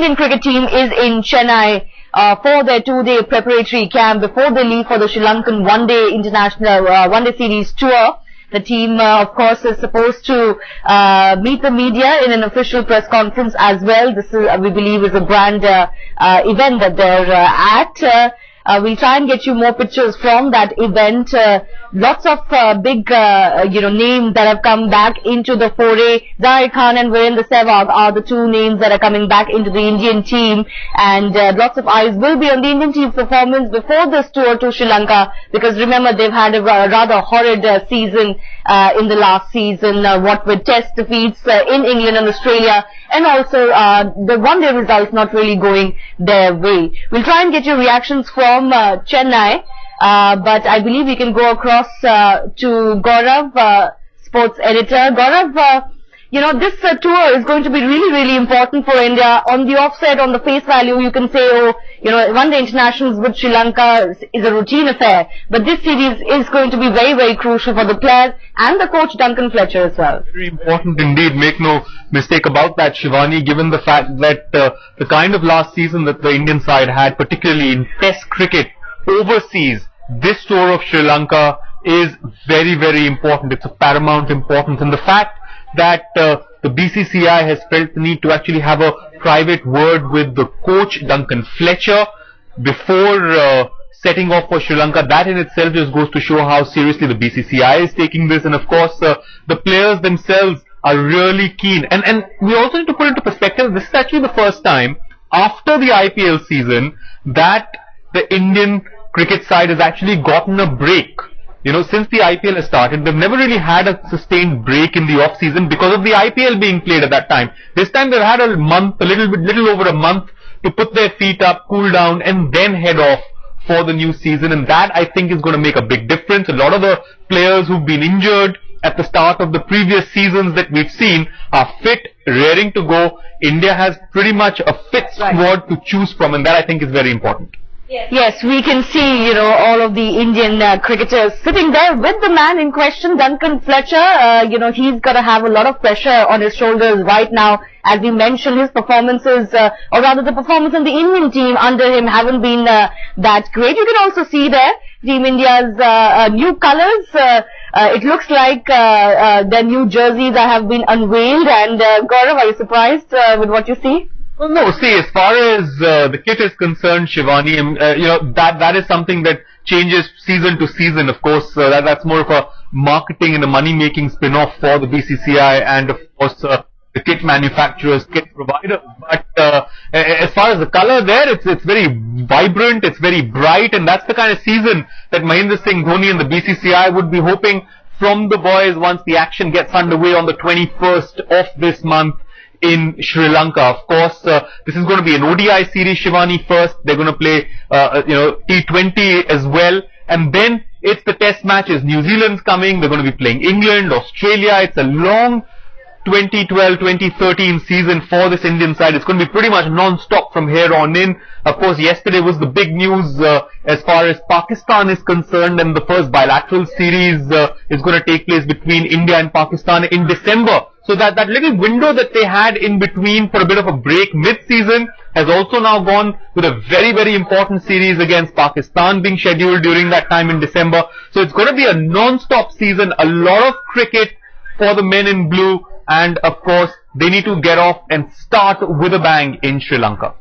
Indian cricket team is in Chennai for their 2-day preparatory camp before they leave for the Sri Lankan one-day series tour. The team, of course, is supposed to meet the media in an official press conference as well. This is, we believe, is a grand event that they're at. We'll try and get you more pictures from that event. Lots of big, names that have come back into the foray. Zahir Khan and Virendra Sehwag are the two names that are coming back into the Indian team. And lots of eyes will be on the Indian team's performance before this tour to Sri Lanka. Because remember, they've had a rather horrid season in the last season, what with test defeats in England and Australia. And also the one-day results not really going their way. We'll try and get your reactions from Chennai. But I believe we can go across to Gaurav, sports editor. Gaurav, this tour is going to be really, really important for India. On the offset, on the face value, you can say, one-day internationals with Sri Lanka is a routine affair. But this series is going to be very, very crucial for the players and the coach Duncan Fletcher as well. Very important indeed. Make no mistake about that, Shivani, given the fact that the kind of last season that the Indian side had, particularly in Test cricket overseas, this tour of Sri Lanka is very, very important. It's of paramount importance. And the fact that the BCCI has felt the need to actually have a private word with the coach, Duncan Fletcher, before setting off for Sri Lanka, that in itself just goes to show how seriously the BCCI is taking this. And of course, the players themselves are really keen. And we also need to put into perspective, this is actually the first time after the IPL season that the Indian cricket side has actually gotten a break. Since the IPL has started, they've never really had a sustained break in the off-season because of the IPL being played at that time. This time they've had a little over a month to put their feet up, cool down, and then head off for the new season. And that, I think, is going to make a big difference. A lot of the players who've been injured at the start of the previous seasons that we've seen are fit, raring to go. India has pretty much a fit squad to choose from, and that, I think, is very important. Yes, we can see, all of the Indian cricketers sitting there with the man in question, Duncan Fletcher. He's got to have a lot of pressure on his shoulders right now. As we mentioned, his performances, or rather the performance of the Indian team under him haven't been that great. You can also see there Team India's new colours. It looks like their new jerseys have been unveiled. And Gaurav, are you surprised with what you see? Well, no, see, as far as the kit is concerned, Shivani, that is something that changes season to season. Of course, that's more of a marketing and a money-making spin-off for the BCCI and, of course, the kit manufacturers, kit providers. But as far as the color there, it's very vibrant, it's very bright, and that's the kind of season that Mahendra Singh Dhoni and the BCCI would be hoping from the boys once the action gets underway on the 21st of this month in Sri Lanka. Of course, this is going to be an ODI series, Shivani, first. They're going to play, T20 as well. And then it's the test matches. New Zealand's coming. They're going to be playing England, Australia. It's a long 2012-2013 season for this Indian side. It's going to be pretty much non-stop from here on in. Of course, yesterday was the big news as far as Pakistan is concerned, and the first bilateral series is going to take place between India and Pakistan in December. So that little window that they had in between for a bit of a break mid-season has also now gone with a very, very important series against Pakistan being scheduled during that time in December. So it's going to be a non-stop season, a lot of cricket for the men in blue, and of course they need to get off and start with a bang in Sri Lanka.